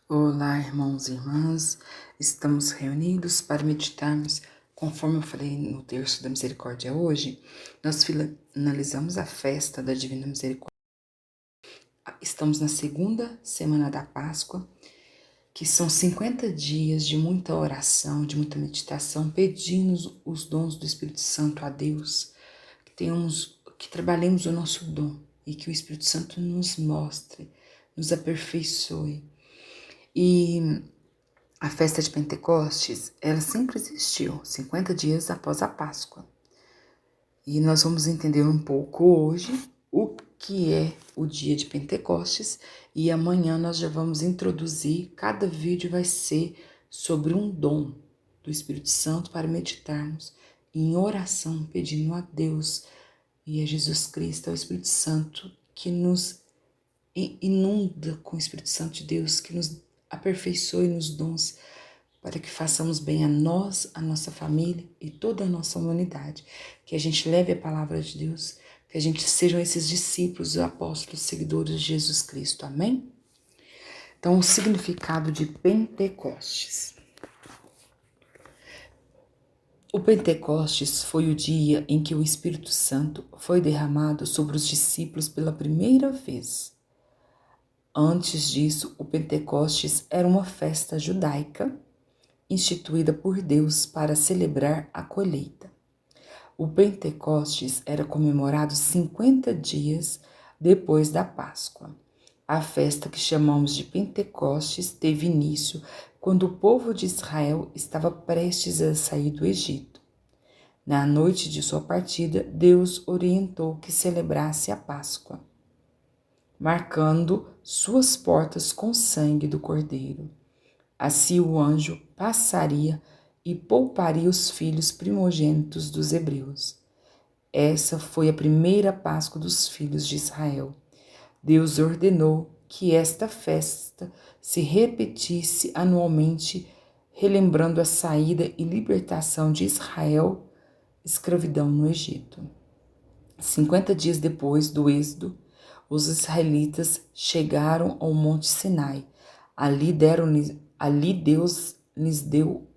Olá, irmãos e irmãs, estamos reunidos para meditarmos, conforme eu falei no terço da misericórdia hoje, nós finalizamos a festa da Divina Misericórdia. Estamos na segunda semana da Páscoa, que são 50 dias de muita oração, de muita meditação, pedindo os dons do Espírito Santo a Deus, que trabalhemos o nosso dom e que o Espírito Santo nos mostre, nos aperfeiçoe. E a festa de Pentecostes, ela sempre existiu, 50 dias após a Páscoa. E nós vamos entender um pouco hoje o que é o dia de Pentecostes e amanhã nós já vamos introduzir, cada vídeo vai ser sobre um dom do Espírito Santo para meditarmos em oração, pedindo a Deus e a Jesus Cristo, ao Espírito Santo, que nos inunda com o Espírito Santo de Deus, que nos aperfeiçoe nos dons, para que façamos bem a nós, a nossa família e toda a nossa humanidade. Que a gente leve a palavra de Deus, que a gente sejam esses discípulos, apóstolos, seguidores de Jesus Cristo. Amém? Então, o significado de Pentecostes. O Pentecostes foi o dia em que o Espírito Santo foi derramado sobre os discípulos pela primeira vez. Antes disso, o Pentecostes era uma festa judaica instituída por Deus para celebrar a colheita. O Pentecostes era comemorado 50 dias depois da Páscoa. A festa que chamamos de Pentecostes teve início quando o povo de Israel estava prestes a sair do Egito. Na noite de sua partida, Deus orientou que celebrasse a Páscoa, marcando suas portas com sangue do Cordeiro. Assim o anjo passaria e pouparia os filhos primogênitos dos hebreus. Essa foi a primeira Páscoa dos filhos de Israel. Deus ordenou que esta festa se repetisse anualmente, relembrando a saída e libertação de Israel, escravidão no Egito. 50 dias depois do êxodo, os israelitas chegaram ao Monte Sinai. Ali Deus lhes deu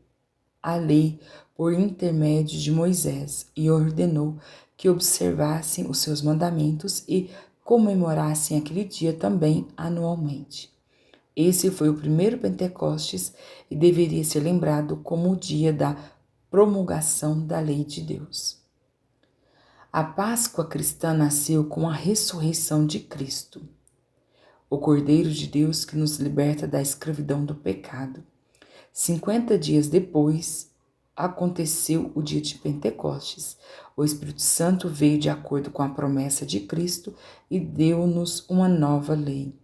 a lei por intermédio de Moisés e ordenou que observassem os seus mandamentos e comemorassem aquele dia também anualmente. Esse foi o primeiro Pentecostes e deveria ser lembrado como o dia da promulgação da lei de Deus. A Páscoa cristã nasceu com a ressurreição de Cristo, o Cordeiro de Deus que nos liberta da escravidão do pecado. 50 dias depois, aconteceu o dia de Pentecostes. O Espírito Santo veio de acordo com a promessa de Cristo e deu-nos uma nova lei,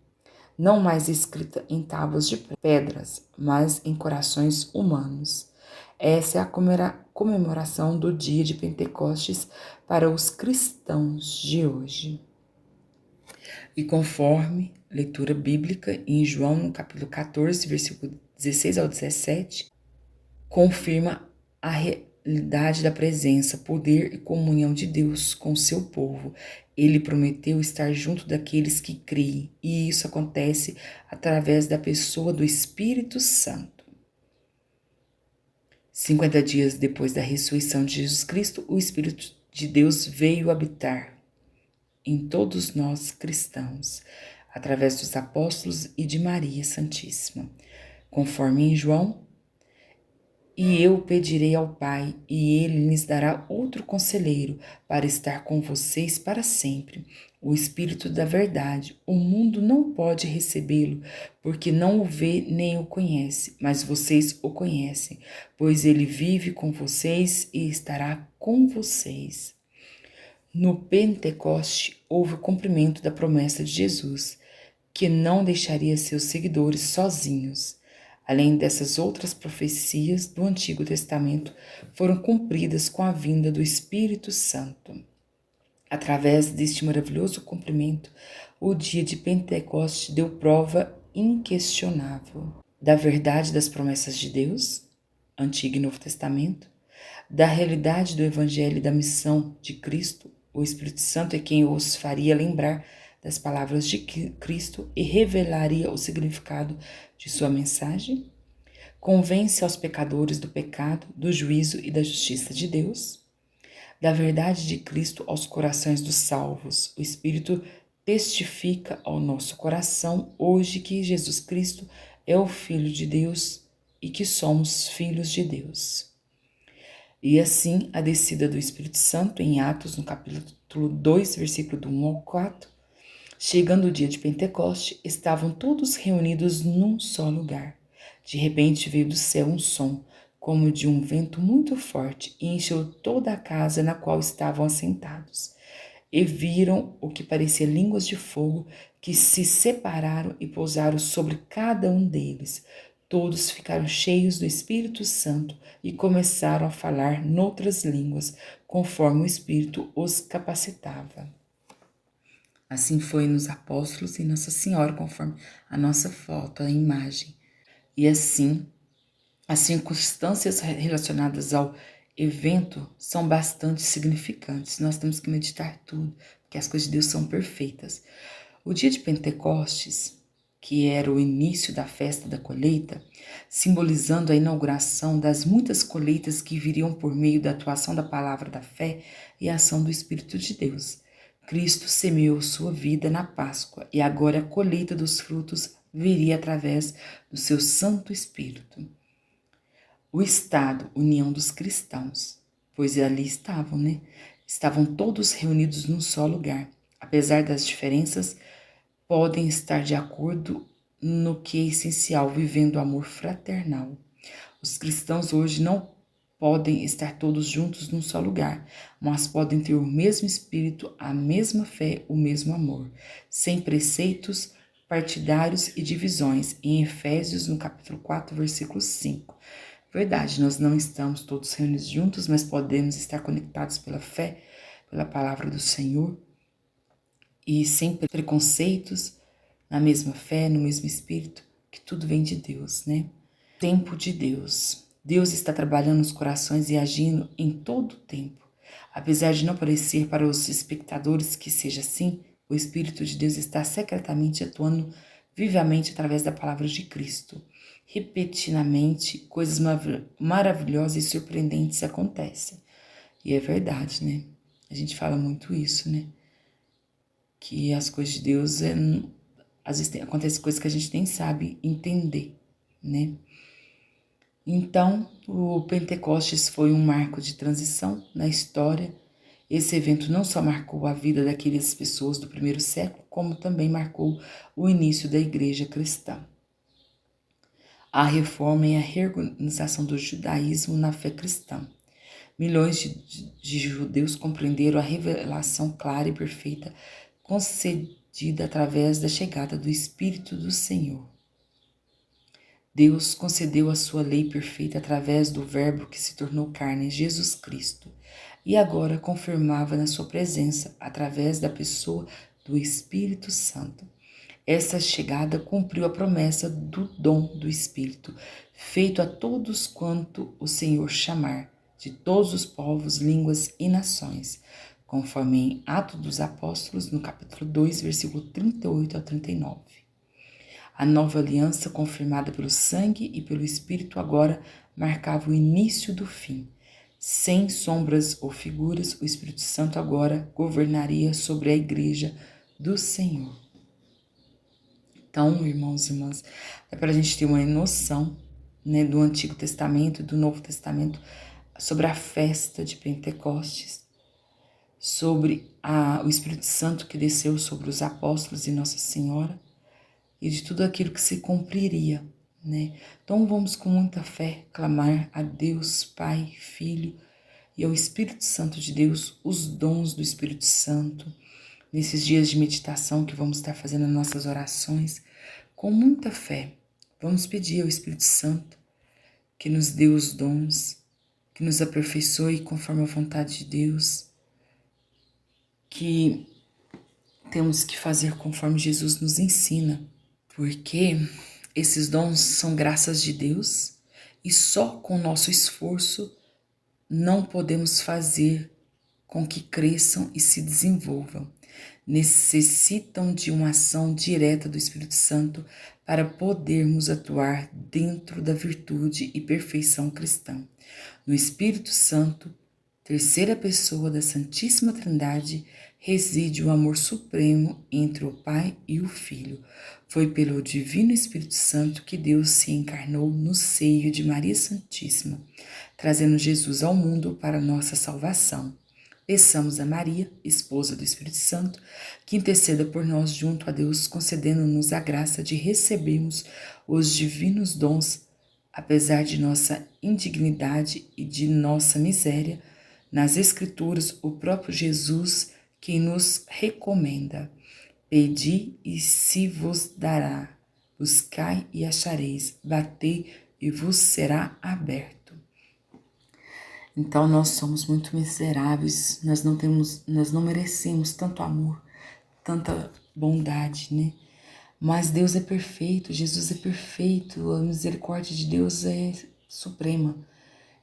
não mais escrita em tábuas de pedras, mas em corações humanos. Essa é a comemoração do dia de Pentecostes para os cristãos de hoje. E conforme leitura bíblica em João, no capítulo 14, versículo 16 ao 17, confirma a realidade da presença, poder e comunhão de Deus com o seu povo. Ele prometeu estar junto daqueles que creem, e isso acontece através da pessoa do Espírito Santo. 50 dias depois da ressurreição de Jesus Cristo, o Espírito de Deus veio habitar em todos nós cristãos, através dos apóstolos e de Maria Santíssima. Conforme em João, e eu pedirei ao Pai, e ele lhes dará outro conselheiro para estar com vocês para sempre, o Espírito da verdade. O mundo não pode recebê-lo, porque não o vê nem o conhece, mas vocês o conhecem, pois ele vive com vocês e estará com vocês. No Pentecoste houve o cumprimento da promessa de Jesus, que não deixaria seus seguidores sozinhos. Além dessas outras profecias do Antigo Testamento, foram cumpridas com a vinda do Espírito Santo. Através deste maravilhoso cumprimento, o dia de Pentecoste deu prova inquestionável da verdade das promessas de Deus, Antigo e Novo Testamento, da realidade do Evangelho e da missão de Cristo. O Espírito Santo é quem os faria lembrar das palavras de Cristo e revelaria o significado de sua mensagem? Convence aos pecadores do pecado, do juízo e da justiça de Deus? Da verdade de Cristo aos corações dos salvos. O Espírito testifica ao nosso coração hoje que Jesus Cristo é o Filho de Deus e que somos filhos de Deus. E assim, a descida do Espírito Santo em Atos, no capítulo 2, versículo do 1 ao 4, chegando o dia de Pentecoste, estavam todos reunidos num só lugar. De repente veio do céu um som, como de um vento muito forte, e encheu toda a casa na qual estavam assentados. E viram o que parecia línguas de fogo, que se separaram e pousaram sobre cada um deles. Todos ficaram cheios do Espírito Santo e começaram a falar noutras línguas, conforme o Espírito os capacitava. Assim foi nos apóstolos e Nossa Senhora, conforme a nossa foto, a imagem. E assim, as circunstâncias relacionadas ao evento são bastante significantes. Nós temos que meditar tudo, porque as coisas de Deus são perfeitas. O dia de Pentecostes, que era o início da festa da colheita, simbolizando a inauguração das muitas colheitas que viriam por meio da atuação da palavra da fé e a ação do Espírito de Deus. Cristo semeou sua vida na Páscoa e agora a colheita dos frutos viria através do seu Santo Espírito. O Estado, união dos cristãos, pois ali estavam, né? Estavam todos reunidos num só lugar. Apesar das diferenças, podem estar de acordo no que é essencial, vivendo o amor fraternal. Os cristãos hoje não podem estar todos juntos num só lugar, mas podem ter o mesmo espírito, a mesma fé, o mesmo amor, sem preceitos partidários e divisões, em Efésios, no capítulo 4, versículo 5. Verdade, nós não estamos todos reunidos juntos, mas podemos estar conectados pela fé, pela palavra do Senhor, e sem preconceitos, na mesma fé, no mesmo espírito, que tudo vem de Deus, né? Tempo de Deus. Deus está trabalhando nos corações e agindo em todo o tempo. Apesar de não parecer para os espectadores que seja assim, o Espírito de Deus está secretamente atuando vivamente através da palavra de Cristo. Repetidamente, coisas maravilhosas e surpreendentes acontecem. E é verdade, né? A gente fala muito isso, né? Que as coisas de Deus, às vezes acontecem coisas que a gente nem sabe entender, né? Então, o Pentecostes foi um marco de transição na história. Esse evento não só marcou a vida daquelas pessoas do primeiro século, como também marcou o início da igreja cristã. A reforma e a reorganização do judaísmo na fé cristã. Milhões de judeus compreenderam a revelação clara e perfeita concedida através da chegada do Espírito do Senhor. Deus concedeu a sua lei perfeita através do Verbo que se tornou carne, Jesus Cristo, e agora confirmava na sua presença através da pessoa do Espírito Santo. Essa chegada cumpriu a promessa do dom do Espírito, feito a todos quanto o Senhor chamar, de todos os povos, línguas e nações, conforme em Atos dos Apóstolos, no capítulo 2, versículo 38 ao 39. A nova aliança, confirmada pelo sangue e pelo Espírito, agora marcava o início do fim. Sem sombras ou figuras, o Espírito Santo agora governaria sobre a igreja do Senhor. Então, irmãos e irmãs, é para a gente ter uma noção, né, do Antigo Testamento e do Novo Testamento sobre a festa de Pentecostes, sobre o Espírito Santo que desceu sobre os apóstolos e Nossa Senhora, e de tudo aquilo que se cumpriria, né? Então vamos com muita fé clamar a Deus, Pai, Filho e ao Espírito Santo de Deus, os dons do Espírito Santo, nesses dias de meditação que vamos estar fazendo as nossas orações, com muita fé. Vamos pedir ao Espírito Santo que nos dê os dons, que nos aperfeiçoe conforme a vontade de Deus, que temos que fazer conforme Jesus nos ensina, porque esses dons são graças de Deus e só com o nosso esforço não podemos fazer com que cresçam e se desenvolvam. necessitam de uma ação direta do Espírito Santo para podermos atuar dentro da virtude e perfeição cristã. No Espírito Santo, terceira pessoa da Santíssima Trindade, reside o amor supremo entre o Pai e o Filho. Foi pelo Divino Espírito Santo que Deus se encarnou no seio de Maria Santíssima, trazendo Jesus ao mundo para nossa salvação. Peçamos a Maria, esposa do Espírito Santo, que interceda por nós junto a Deus, concedendo-nos a graça de recebermos os divinos dons, apesar de nossa indignidade e de nossa miséria. Nas Escrituras, o próprio Jesus quem nos recomenda: pedi e se vos dará, buscai e achareis, batei e vos será aberto. Então nós somos muito miseráveis, nós não merecemos tanto amor, tanta bondade, né? Mas Deus é perfeito, Jesus é perfeito, a misericórdia de Deus é suprema,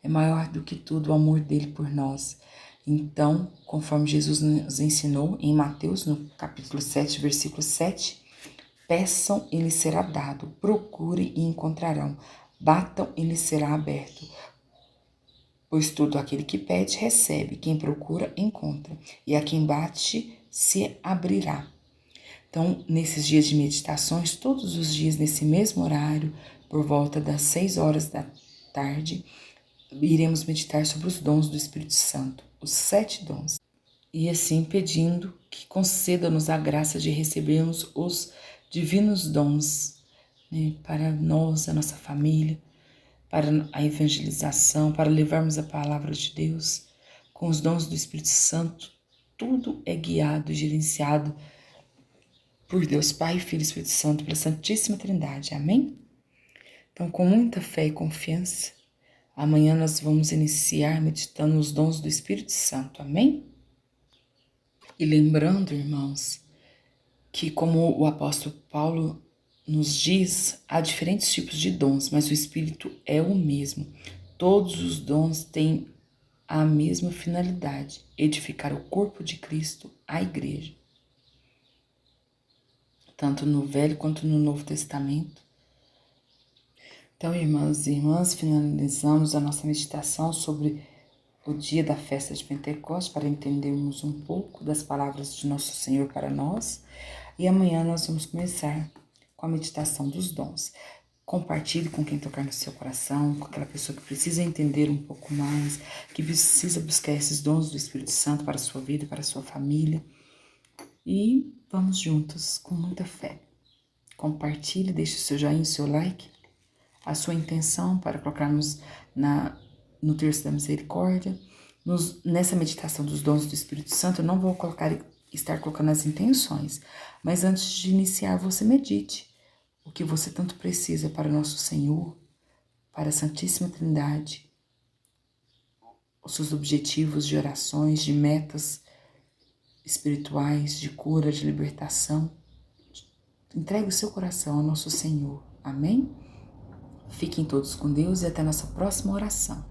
é maior do que tudo o amor dele por nós. Então, conforme Jesus nos ensinou em Mateus, no capítulo 7, versículo 7, peçam e lhes será dado, procurem e encontrarão, batam e lhes será aberto. Pois todo aquele que pede, recebe, quem procura, encontra, e a quem bate, se abrirá. Então, nesses dias de meditações, todos os dias, nesse mesmo horário, por volta das 6 horas da tarde, iremos meditar sobre os dons do Espírito Santo, os 7 dons. E assim pedindo que conceda-nos a graça de recebermos os divinos dons, né, para nós, a nossa família, para a evangelização, para levarmos a palavra de Deus. Com os dons do Espírito Santo, tudo é guiado e gerenciado por Deus Pai, Filho e Espírito Santo, pela Santíssima Trindade. Amém? Então, com muita fé e confiança, amanhã nós vamos iniciar meditando os dons do Espírito Santo. Amém? E lembrando, irmãos, que como o apóstolo Paulo nos diz, há diferentes tipos de dons, mas o Espírito é o mesmo. Todos os dons têm a mesma finalidade: edificar o corpo de Cristo, a igreja. Tanto no Velho quanto no Novo Testamento. Então, irmãs e irmãs, finalizamos a nossa meditação sobre o dia da festa de Pentecostes, para entendermos um pouco das palavras de nosso Senhor para nós. E amanhã nós vamos começar com a meditação dos dons. Compartilhe com quem tocar no seu coração, com aquela pessoa que precisa entender um pouco mais, que precisa buscar esses dons do Espírito Santo para a sua vida, para a sua família. E vamos juntos com muita fé. Compartilhe, deixe o seu joinha, o seu like, a sua intenção para colocarmos no terço da misericórdia. Nessa meditação dos dons do Espírito Santo, eu não vou estar colocando as intenções, mas antes de iniciar, você medite o que você tanto precisa para o nosso Senhor, para a Santíssima Trindade, os seus objetivos de orações, de metas espirituais, de cura, de libertação. Entregue o seu coração ao nosso Senhor. Amém? Fiquem todos com Deus e até a nossa próxima oração.